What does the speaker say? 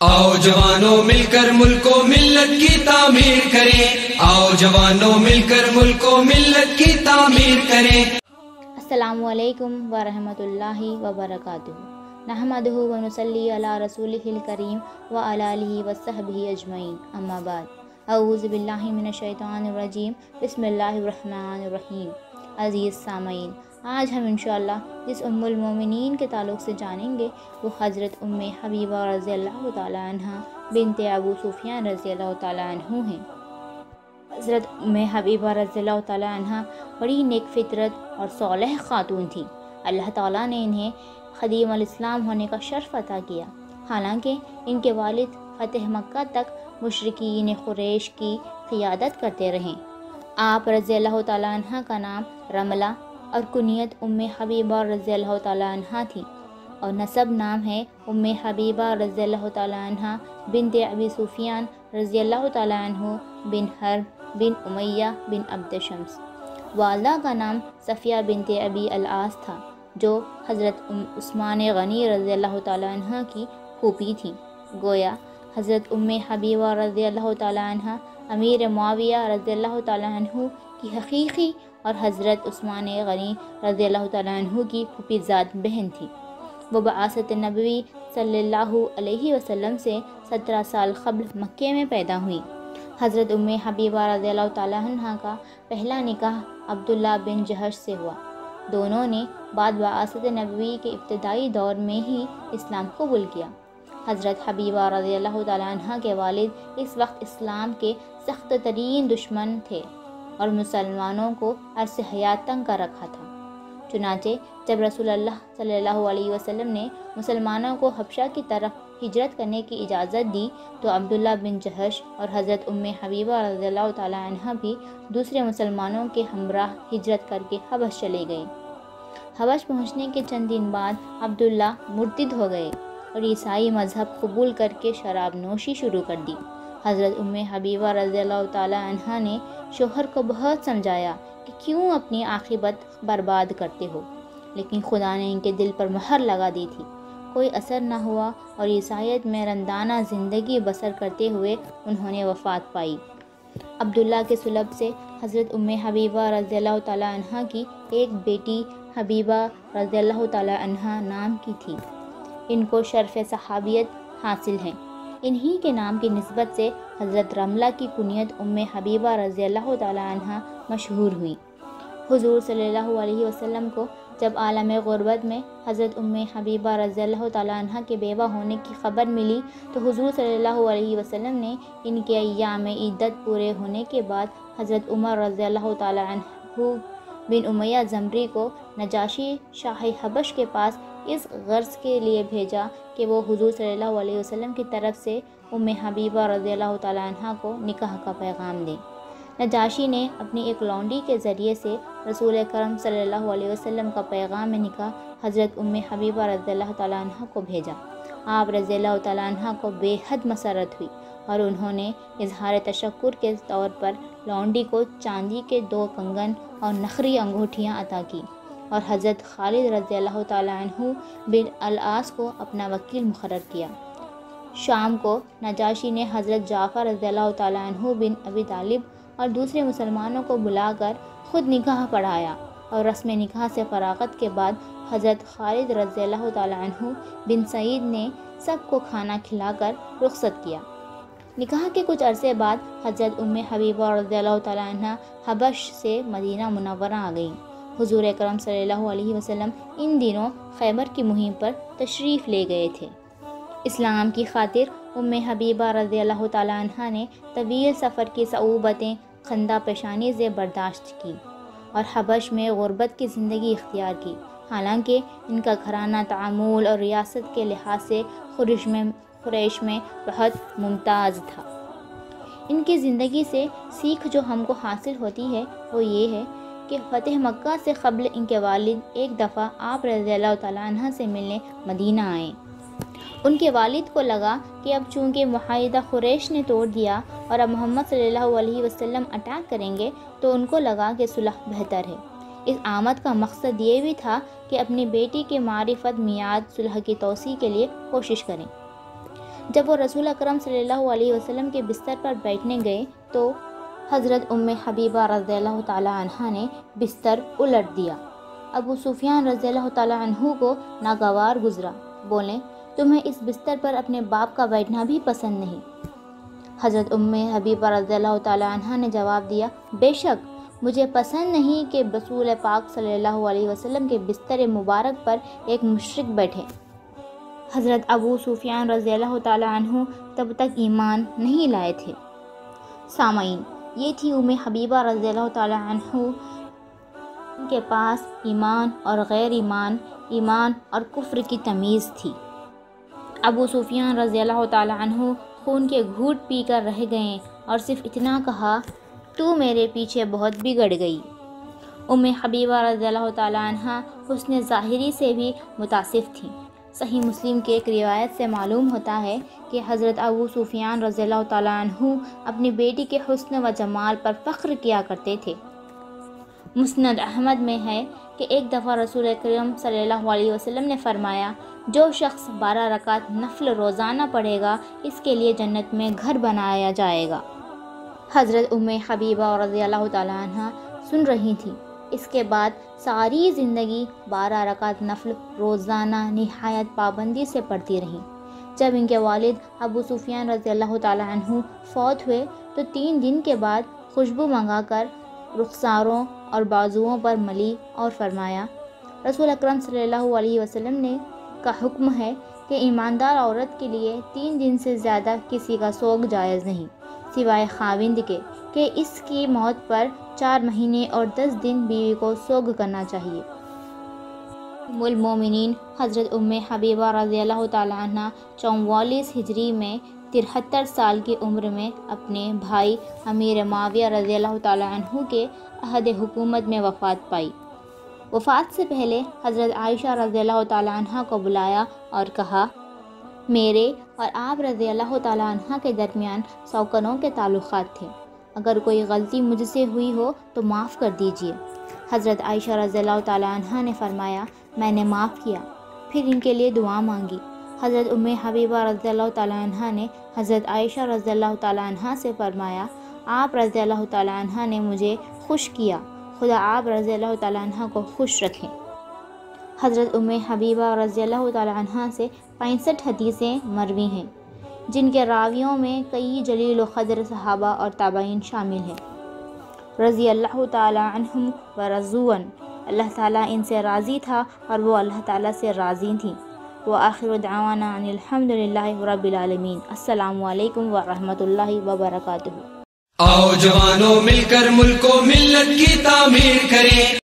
آؤ جوانوں مل کر ملک و ملت کی تعمیر کریں، آؤ جوانوں مل کر ملک و ملت کی تعمیر کریں۔ السلام علیکم ورحمۃ اللہ وبرکاتہ۔ نحمدہ ونصلی علی رسولہ الکریم وعلی آلہ وصحبہ اجمعین، اما بعد، اعوذ باللہ من الشیطان الرجیم، بسم اللہ الرحمن الرحیم۔ عزیز سامعین، آج ہم انشاءاللہ جس ام المومنین کے تعلق سے جانیں گے وہ حضرت ام حبیبہ رضی اللہ تعالی عنہ بنت ابو سفیان رضی اللہ تعالی عنہ ہیں۔ حضرت ام حبیبہ رضی اللہ تعالی عنہ بڑی نیک فطرت اور صالح خاتون تھیں۔ اللہ تعالیٰ نے انہیں خدیم الاسلام ہونے کا شرف عطا کیا، حالانکہ ان کے والد فتح مکہ تک مشرکین قریش کی قیادت کرتے رہیں۔ آپ رضی اللہ تعالی عنہ کا نام رملہ اور کنیت ام حبیبہ رضی اللہ تعالی عنہ تھی، اور نسب نام ہے ام حبیبہ رضی اللہ تعالی عنہ بنت ابی سفیان رضی اللہ تعالی عنہ بن حرب بن امیہ بن عبد شمس۔ والدہ کا نام صفیہ بنت ابی العاص تھا، جو حضرت عثمان غنی رضی اللہ تعالی عنہ کی پھوپھی تھیں۔ گویا حضرت ام حبیبہ رضی اللہ تعالی عنہ امیر معاویہ رضی اللہ تعالی عنہ کی حقیقی اور حضرت عثمان غنی رضی اللہ تعالی عنہ کی پھوپھی زاد بہن تھی۔ وہ بعثت نبوی صلی اللہ علیہ وسلم سے 17 سال قبل مکے میں پیدا ہوئی۔ حضرت ام حبیبہ رضی اللہ تعالی عنہ کا پہلا نکاح عبداللہ بن جہش سے ہوا۔ دونوں نے بعد بعثت نبوی کے ابتدائی دور میں ہی اسلام قبول کیا۔ حضرت حبیبہ رضی اللہ تعالی عنہ کے والد اس وقت اسلام کے سخت ترین دشمن تھے اور مسلمانوں کو عرص حیات تنگ کر رکھا تھا۔ چنانچہ جب رسول اللہ صلی اللہ علیہ وسلم نے مسلمانوں کو حبشہ کی طرف ہجرت کرنے کی اجازت دی تو عبداللہ بن جہش اور حضرت ام حبیبہ رضی اللہ تعالی عنہ بھی دوسرے مسلمانوں کے ہمراہ ہجرت کر کے حبش چلے گئے۔ حبش پہنچنے کے چند دن بعد عبداللہ مرتد ہو گئے اور عیسائی مذہب قبول کر کے شراب نوشی شروع کر دی۔ حضرت ام حبیبہ رضی اللہ تعالی عنہ نے شوہر کو بہت سمجھایا کہ کیوں اپنی عاقبت برباد کرتے ہو، لیکن خدا نے ان کے دل پر مہر لگا دی تھی۔ کوئی اثر نہ ہوا اور عیسائیت میں رندانہ زندگی بسر کرتے ہوئے انہوں نے وفات پائی۔ عبداللہ کے صلب سے حضرت ام حبیبہ رضی اللہ تعالی عنہ کی ایک بیٹی حبیبہ رضی اللہ تعالی عنہ نام کی تھی۔ ان کو شرف صحابیت حاصل ہے۔ انہی کے نام کی نسبت سے حضرت رملہ کی کنیت ام حبیبہ رضی اللہ تعالی عنہ مشہور ہوئی۔ حضور صلی اللہ علیہ وسلم کو جب عالم غربت میں حضرت ام حبیبہ رضی اللہ تعالی عنہ کے بیوہ ہونے کی خبر ملی تو حضور صلی اللہ علیہ وسلم نے ان کے ایام عدت پورے ہونے کے بعد حضرت عمر رضی اللہ تعالی عنہ بن امیہ زمری کو نجاشی شاہ حبش کے پاس اس غرض کے لیے بھیجا کہ وہ حضور صلی اللہ علیہ وسلم کی طرف سے ام حبیبہ رضی اللہ تعالی عنہ کو نکاح کا پیغام دیں۔ نجاشی نے اپنی ایک لونڈی کے ذریعے سے رسول کرم صلی اللہ علیہ وسلم کا پیغام نکاح حضرت ام حبیبہ رضی اللہ تعالی عنہ کو بھیجا۔ آپ رضی اللہ تعالی عنہ کو بے حد مسرت ہوئی اور انہوں نے اظہار تشکر کے طور پر لونڈی کو چاندی کے 2 کنگن اور نخری انگوٹھیاں عطا کی اور حضرت خالد رضی اللہ تعالی عنہ بن العاص کو اپنا وکیل مقرر کیا۔ شام کو نجاشی نے حضرت جعفر رضی اللہ تعالی عنہ بن ابی طالب اور دوسرے مسلمانوں کو بلا کر خود نکاح پڑھایا اور رسم نکاح سے فراغت کے بعد حضرت خالد رضی اللہ تعالی عنہ بن سعید نے سب کو کھانا کھلا کر رخصت کیا۔ نکاح کے کچھ عرصے بعد حضرت ام حبیبہ رضی اللہ تعالی عنہ حبش سے مدینہ منورہ آ گئیں۔ حضور اکرم صلی اللہ علیہ وسلم ان دنوں خیبر کی مہم پر تشریف لے گئے تھے۔ اسلام کی خاطر ام حبیبہ رضی اللہ تعالی عنہ نے طویل سفر کی صعوبتیں خندہ پیشانی سے برداشت کی اور حبش میں غربت کی زندگی اختیار کی، حالانکہ ان کا گھرانہ تعامل اور ریاست کے لحاظ سے قریش میں بہت ممتاز تھا۔ ان کی زندگی سے سیکھ جو ہم کو حاصل ہوتی ہے وہ یہ ہے کہ فتح مکہ سے قبل ان کے والد ایک دفعہ آپ رضی اللہ تعالیٰ عنہ سے ملنے مدینہ آئے۔ ان کے والد کو لگا کہ اب چونکہ معاہدہ قریش نے توڑ دیا اور اب محمد صلی اللہ علیہ وسلم اٹیک کریں گے تو ان کو لگا کہ صلح بہتر ہے۔ اس آمد کا مقصد یہ بھی تھا کہ اپنی بیٹی کے معرفت میعاد صلح کی توسیع کے لیے کوشش کریں۔ جب وہ رسول اکرم صلی اللہ علیہ وسلم کے بستر پر بیٹھنے گئے تو حضرت ام حبیبہ رضی اللہ تعالیٰ عنہ نے بستر الٹ دیا۔ ابو سفیان رضی اللہ تعالیٰ عنہ کو ناگوار گزرا، بولیں تمہیں اس بستر پر اپنے باپ کا بیٹھنا بھی پسند نہیں؟ حضرت ام حبیبہ رضی اللہ تعالیٰ عنہ نے جواب دیا، بے شک مجھے پسند نہیں کہ رسول پاک صلی اللہ علیہ وسلم کے بستر مبارک پر ایک مشرک بیٹھے۔ حضرت ابو سفیان رضی اللہ تعالیٰ عنہ تب تک ایمان نہیں لائے تھے۔ سامعین، یہ تھی ام حبیبہ رضی اللہ تعالیٰ عنہ کے پاس ایمان اور غیر ایمان، ایمان اور کفر کی تمیز تھی۔ ابو سفیان رضی اللہ تعالیٰ عنہ خون کے گھونٹ پی کر رہ گئے اور صرف اتنا کہا، تو میرے پیچھے بہت بگڑ گئی۔ ام حبیبہ رضی اللہ تعالیٰ عنہ حسن ظاہری سے بھی متصف تھیں۔ صحیح مسلم کی ایک روایت سے معلوم ہوتا ہے کہ حضرت ابو سفیان رضی اللہ تعالیٰ عنہ اپنی بیٹی کے حسن و جمال پر فخر کیا کرتے تھے۔ مسند احمد میں ہے کہ ایک دفعہ رسول کریم صلی اللہ علیہ وسلم نے فرمایا، جو شخص 12 رکعت نفل روزانہ پڑھے گا اس کے لیے جنت میں گھر بنایا جائے گا۔ حضرت ام حبیبہ رضی اللہ تعالیٰ عنہ سن رہی تھی۔ اس کے بعد ساری زندگی 12 رکعت نفل روزانہ نہایت پابندی سے پڑھتی رہیں۔ جب ان کے والد ابو سفیان رضی اللہ تعالیٰ عنہ فوت ہوئے تو 3 دن کے بعد خوشبو منگا کر رخساروں اور بازوؤں پر ملی اور فرمایا، رسول اکرم صلی اللہ علیہ وسلم نے کا حکم ہے کہ ایماندار عورت کے لیے 3 دن سے زیادہ کسی کا سوگ جائز نہیں، سوائے خاوند کے کہ اس کی موت پر 4 مہینے اور 10 دن بیوی کو سوگ کرنا چاہیے۔ ام المومنین حضرت ام حبیبہ رضی اللہ تعالیٰ عنہ 44 ہجری میں 73 سال کی عمر میں اپنے بھائی امیر معاویہ رضی اللہ تعالیٰ عنہ کے عہد حکومت میں وفات پائی۔ وفات سے پہلے حضرت عائشہ رضی اللہ تعالیٰ عنہ کو بلایا اور کہا، میرے اور آپ رضی اللہ تعالیٰ عنہ کے درمیان سوکنوں کے تعلقات تھے، اگر کوئی غلطی مجھ سے ہوئی ہو تو معاف کر دیجیے۔ حضرت عائشہ رضی اللہ تعالیٰ عنہ نے فرمایا، میں نے معاف کیا، پھر ان کے لیے دعا مانگی۔ حضرت ام حبیبہ رضی اللہ تعالیٰ عنہ نے حضرت عائشہ رضی اللہ تعالیٰ عنہ سے فرمایا، آپ رضی اللہ تعالیٰ عنہ نے مجھے خوش کیا، خدا آپ رضی اللہ تعالیٰ عنہ کو خوش رکھیں۔ حضرت ام حبیبہ رضی اللہ تعالیٰ عنہ سے 65 حدیثیں مروی ہیں، جن کے راویوں میں کئی جلیل و قدر صحابہ اور تابعین شامل ہیں، رضی اللہ تعالیٰ عنہم ورضوا عنہ۔ اللہ تعالیٰ ان سے راضی تھا اور وہ اللہ تعالیٰ سے راضی تھیں۔ وآخر دعوانا ان الحمد للہ رب العالمین۔ السلام علیکم ورحمۃ اللہ وبرکاتہ۔ آؤ جوانوں مل کر ملک و ملت کی تعمیر کریں۔